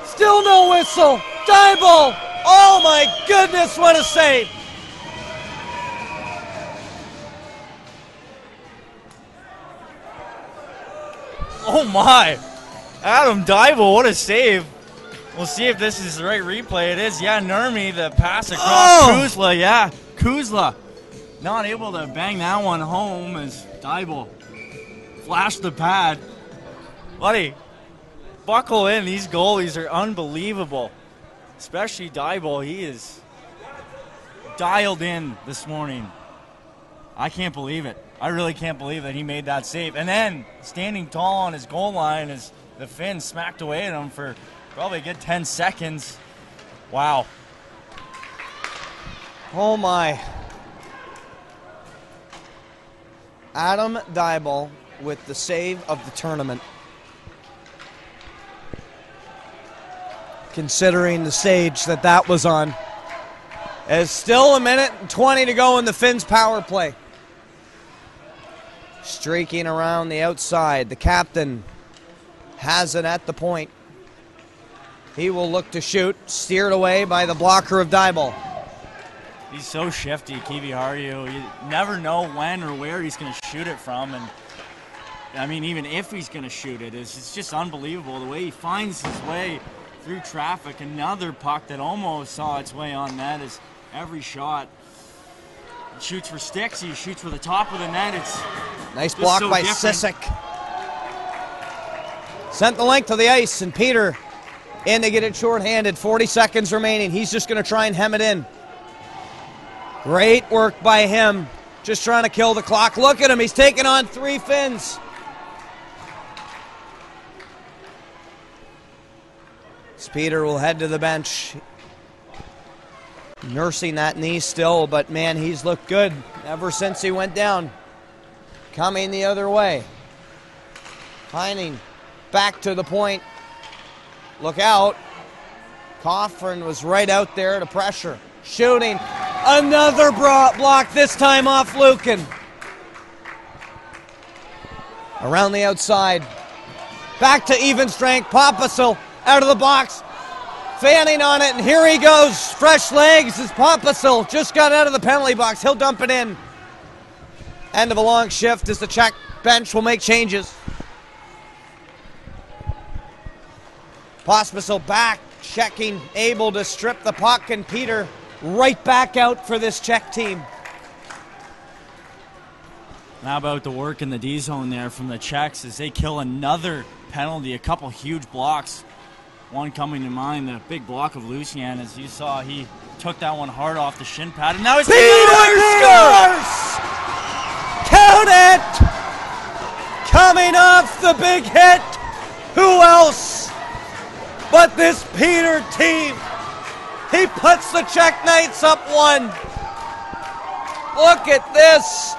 Still no whistle. Dybel, oh my goodness, what a save! Oh my! Adam Dybel, what a save. We'll see if this is the right replay. It is. Yeah, Nurmi, the pass across Kuzla. Yeah, Kuzla. Not able to bang that one home as Dybel flashed the pad. Buddy, buckle in. These goalies are unbelievable. Especially Dybel. He is dialed in this morning. I can't believe it. I really can't believe that he made that save. And then standing tall on his goal line as the Finns smacked away at him for Probably a good 10 seconds. Wow. Oh my. Adam Dybal with the save of the tournament. Considering the stage that was on. There's still a minute and 20 to go in the Finns power play. Streaking around the outside. The captain has it at the point. He will look to shoot. Steered away by the blocker of Dybal. He's so shifty, Kiviharju. You never know when or where he's going to shoot it from. And I mean, even if he's going to shoot it, it's just unbelievable. The way he finds his way through traffic. Another puck that almost saw its way on net is every shot. He shoots for sticks. He shoots for the top of the net. It's nice block by Sisek. Sent the length of the ice, and Peter in to get it shorthanded. 40 seconds remaining. He's just going to try and hem it in. Great work by him. Just trying to kill the clock. Look at him. He's taking on 3 Finns. Peter will head to the bench. Nursing that knee still, but man, he's looked good ever since he went down. Coming the other way. Heining back to the point. Look out. Coffrin was right out there to pressure. Shooting. Another block, this time off Lukin. Around the outside. Back to even strength. Popisil out of the box. Fanning on it, and here he goes. Fresh legs as Popisil just got out of the penalty box. He'll dump it in. End of a long shift as the Czech bench will make changes. Pospisil back, checking, able to strip the puck, and Peter right back out for this Czech team. How about the work in the D zone there from the Czechs as they kill another penalty, a couple huge blocks. One coming to mind, the big block of Lucien, as you saw, he took that one hard off the shin pad, and now he's Peter scores! Count it! Coming off the big hit, who else but this Peter team? He puts the Czech Knights up 1. Look at this.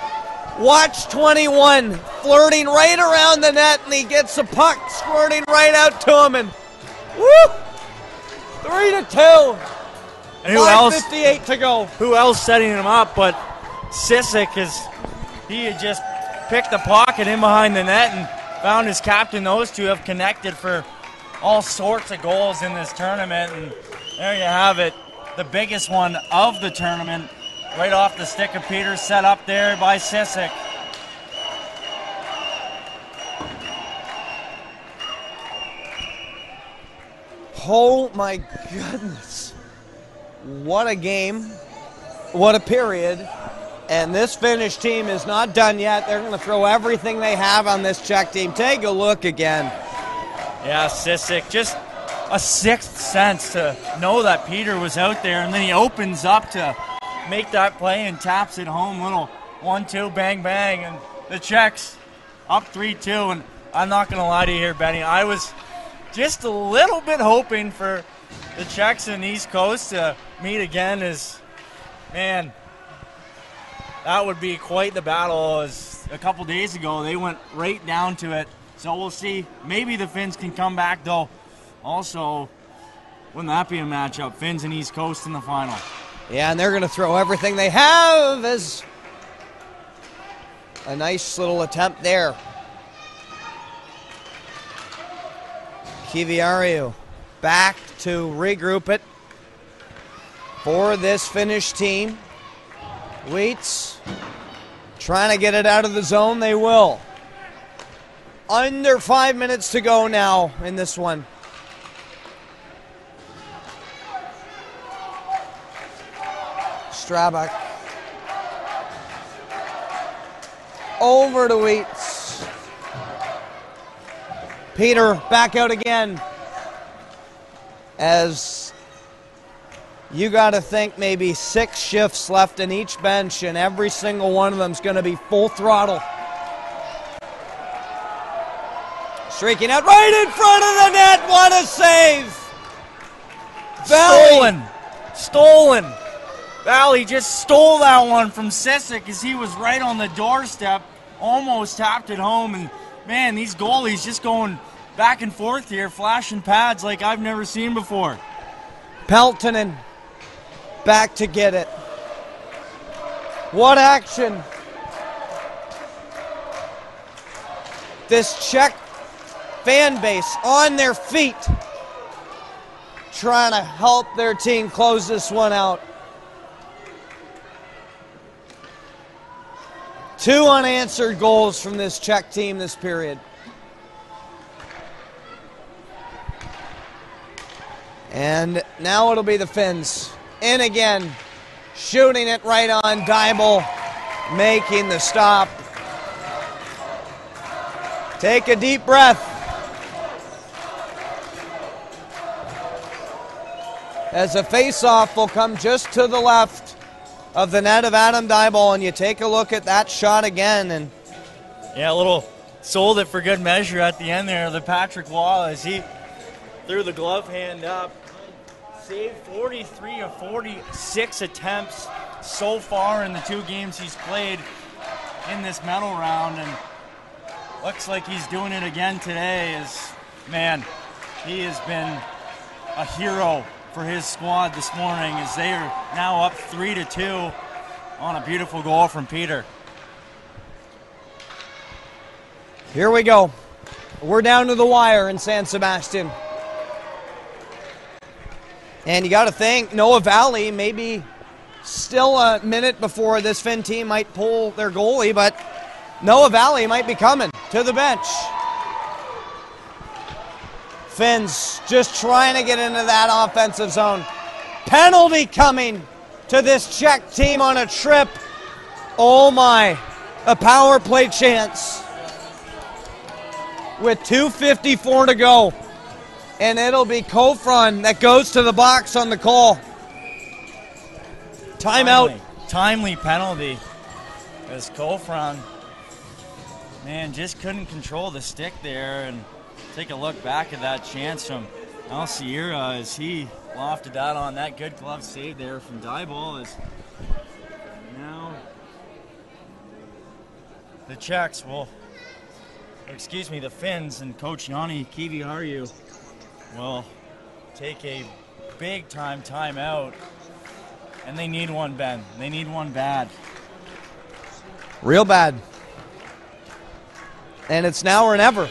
Watch 21 flirting right around the net, and he gets a puck squirting right out to him, and woo! 3-2. And who else? 5:58 to go. Who else setting him up but Sisek? He had just picked the pocket in behind the net and found his captain. Those two have connected for all sorts of goals in this tournament, and there you have it. The biggest one of the tournament, right off the stick of Peter, set up there by Sisek. Oh my goodness. What a game. What a period. And this Finnish team is not done yet. They're going to throw everything they have on this Czech team. Take a look again. Yeah, Sisek, just a sixth sense to know that Peter was out there, and then he opens up to make that play and taps it home. Little 1-2, bang, bang, and the Czechs up 3-2. And I'm not going to lie to you here, Benny. I was just a little bit hoping for the Czechs and East Coast to meet again. As, man, that would be quite the battle. As a couple days ago, they went right down to it. So we'll see. Maybe the Finns can come back, though. Also, wouldn't that be a matchup? Finns and East Coast in the final. Yeah, and they're going to throw everything they have as a nice little attempt there. Kiviharju back to regroup it for this Finnish team. Wheats trying to get it out of the zone. They will. Under 5 minutes to go now in this one. Strabak. Over to Wheats. Peter back out again. As you got to think maybe 6 shifts left in each bench, and every single one of them is going to be full throttle. Streaking out right in front of the net. What a save! Stolen. Stolen. Valley just stole that one from Sisek as he was right on the doorstep. Almost tapped it home. And, man, these goalies just going back and forth here, flashing pads like I've never seen before. Peltonen back to get it. What action. This Czech fan base on their feet, trying to help their team close this one out. 2 unanswered goals from this Czech team this period. And now it'll be the Finns. In again, shooting it right on Dybel, making the stop. Take a deep breath. As a face-off will come just to the left of the net of Adam Dybel, and you take a look at that shot again. And yeah, a little sold it for good measure at the end there. The Patrick Wall, as he threw the glove hand up, saved 43 of 46 attempts so far in the 2 games he's played in this medal round, and looks like he's doing it again today. As, man, he has been a hero for his squad this morning as they are now up 3-2 on a beautiful goal from Peter. Here we go. We're down to the wire in San Sebastian. And you got to think Noah Valley maybe still a minute before this Finn team might pull their goalie, but Noah Valley might be coming to the bench. Finns just trying to get into that offensive zone. Penalty coming to this Czech team on a trip. Oh my, a power play chance with 2:54 to go. And it'll be Kofron that goes to the box on the call. Timeout. Timely penalty as Kofron, man, just couldn't control the stick there. And take a look back at that chance from Alciera as he lofted that on that good glove save there from Dybel. As now the Czechs will, the Finns and Coach Yanni Kiviharju will take a big time timeout. And they need one, Ben. They need one bad. Real bad. And it's now or never.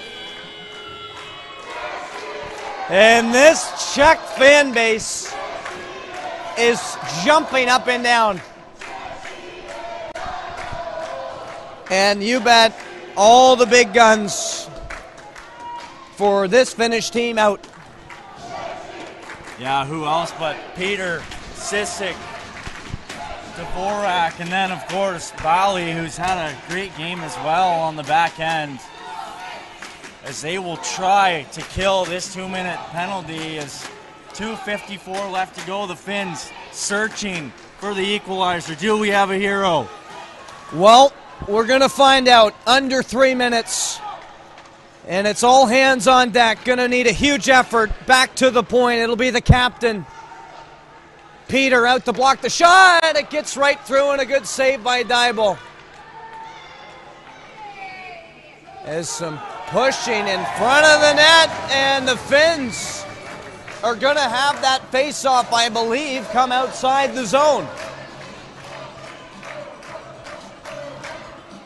And this Czech fan base is jumping up and down. And you bet all the big guns for this Finnish team out. Yeah, who else but Peter, Sisek, Dvorak, and then, of course, Bali, who's had a great game as well on the back end, as they will try to kill this 2-minute penalty. As 2:54 left to go, the Finns searching for the equalizer. Do we have a hero? Well, we're going to find out. Under 3 minutes, and it's all hands on deck. Going to need a huge effort. Back to the point. It'll be the captain, Peter, out to block the shot. It gets right through, and a good save by Dybel. As some pushing in front of the net, and the Finns are going to have that face-off, I believe, come outside the zone.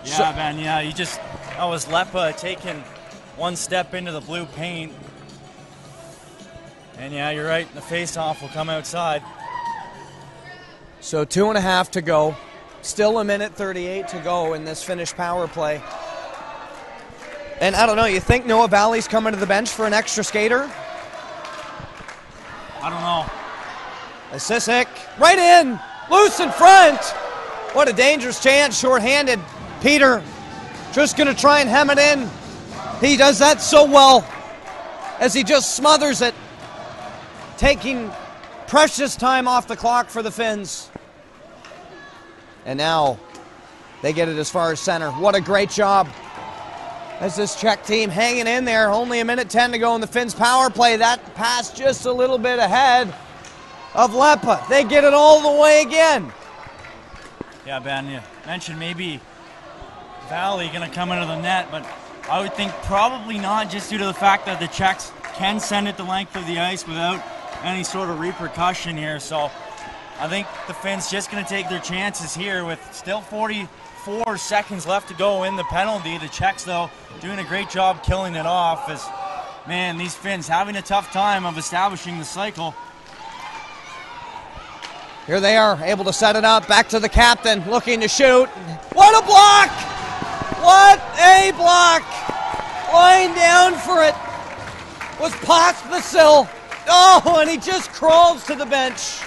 Yeah, Ben, yeah, that was Lepa taking one step into the blue paint. And yeah, you're right, the face-off will come outside. So 2.5 to go. Still 1:38 to go in this Finnish power play. And I don't know, you think Noah Valley's coming to the bench for an extra skater? I don't know. Sisek, right in, loose in front. What a dangerous chance, shorthanded. Peter just going to try and hem it in. He does that so well as he just smothers it, taking precious time off the clock for the Finns. And now they get it as far as center. What a great job as this Czech team hanging in there. Only 1:10 to go in the Finns power play. That pass just a little bit ahead. of Lepa. They get it all the way again. Yeah, Ben, you mentioned maybe Valley going to come into the net, but I would think probably not, just due to the fact that the Czechs can send it the length of the ice without any sort of repercussion here. So I think the Finns just going to take their chances here with still 44 seconds left to go in the penalty. The Czechs, though, doing a great job killing it off, as, man, these Finns having a tough time of establishing the cycle. Here they are, able to set it up, back to the captain, looking to shoot. What a block! What a block! Lying down for it was Pospisil. Oh, and he just crawls to the bench.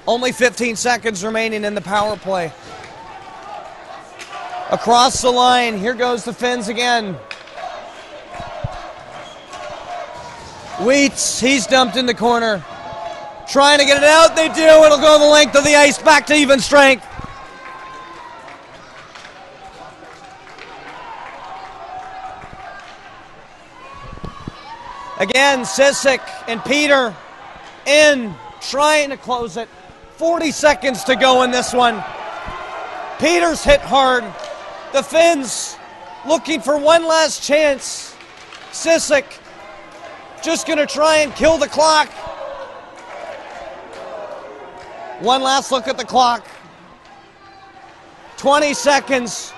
Only 15 seconds remaining in the power play. Across the line, here goes the Finns again. Wheats, he's dumped in the corner. Trying to get it out, they do. It'll go the length of the ice, back to even strength. Again, Sisek and Peter in, trying to close it. 40 seconds to go in this one. Peter's hit hard. The Finns looking for one last chance. Sisek just going to try and kill the clock. One last look at the clock. 20 seconds.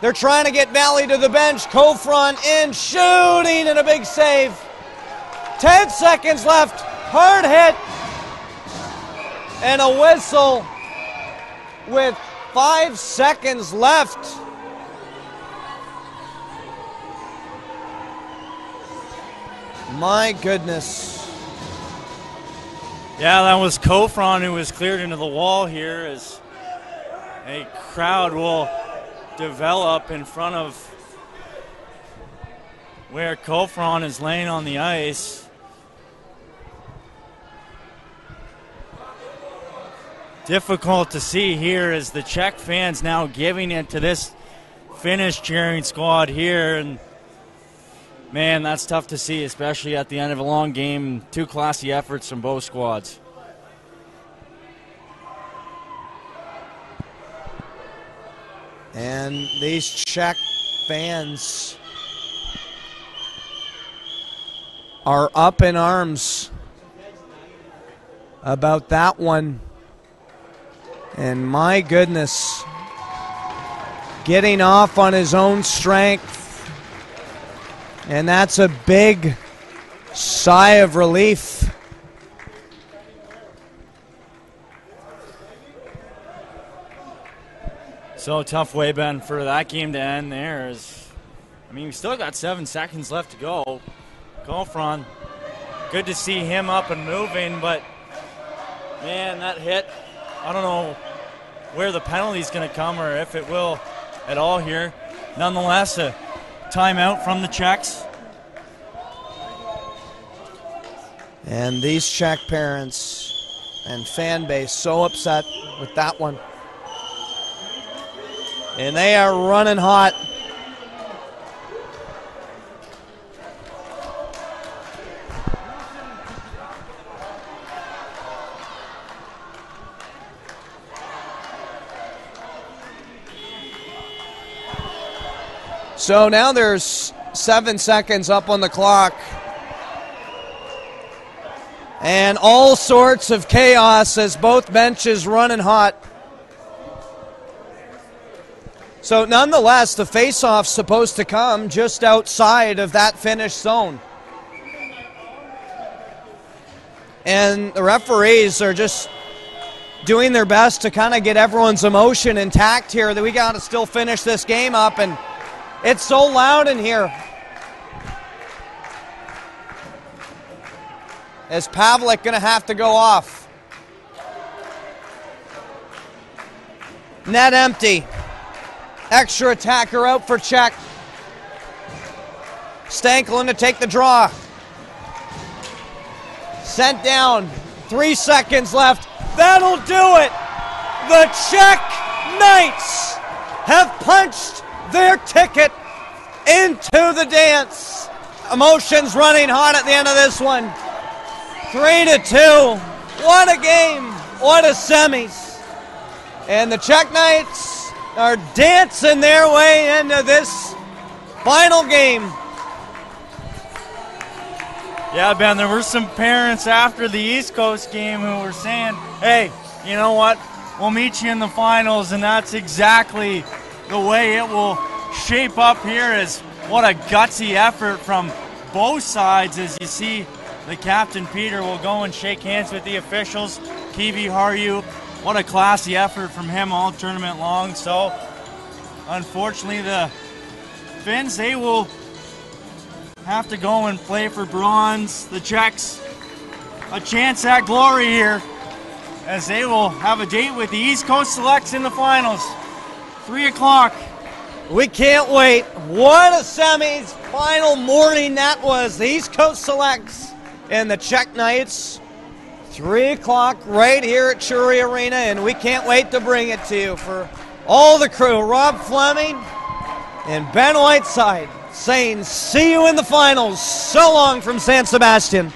They're trying to get Valley to the bench. Kofron in, shooting, and a big save. 10 seconds left. Hard hit. And a whistle with 5 seconds left. My goodness. Yeah, that was Kofron who was cleared into the wall here, as a crowd will develop in front of where Kofron is laying on the ice. Difficult to see here as the Czech fans now giving it to this Finnish cheering squad here, and man, that's tough to see, especially at the end of a long game. Two classy efforts from both squads. And these Czech fans are up in arms about that one. And my goodness, getting off on his own strength. And that's a big sigh of relief. So tough way, Ben, for that game to end there. I mean, we still got 7 seconds left to go. Kofron, good to see him up and moving, but man, that hit, I don't know where the penalty's going to come or if it will at all here. Nonetheless, a timeout from the Czechs. And these Czech parents and fan base so upset with that one. And they are running hot. So now there's 7 seconds up on the clock. And all sorts of chaos as both benches running hot. So nonetheless, the face-off's supposed to come just outside of that Finnish zone. And the referees are just doing their best to kind of get everyone's emotion intact here, that we got to still finish this game up, and it's so loud in here. Is Pavlik going to have to go off? Net empty. Extra attacker out for Czech. Stanklin to take the draw. Sent down. 3 seconds left. That'll do it. The Czech Knights have punched their ticket into the dance. emotions running hot at the end of this one. 3-2. What a game. What a semis. And the Czech Knights are dancing their way into this final game. Yeah, Ben, there were some parents after the East Coast game who were saying, hey, you know what? We'll meet you in the finals, and that's exactly the way it will shape up here. As what a gutsy effort from both sides, as you see the captain Peter will go and shake hands with the officials. Kivi Harju, what a classy effort from him all tournament long. So unfortunately the Finns, they will have to go and play for bronze. The Czechs, a chance at glory here, as they will have a date with the East Coast Selects in the finals. 3 o'clock. We can't wait. What a semis final morning that was. The East Coast Selects and the Czech Knights. 3 o'clock right here at Churi Arena, and we can't wait to bring it to you. For all the crew, Rob Fleming and Ben Whiteside saying see you in the finals. So long from San Sebastian.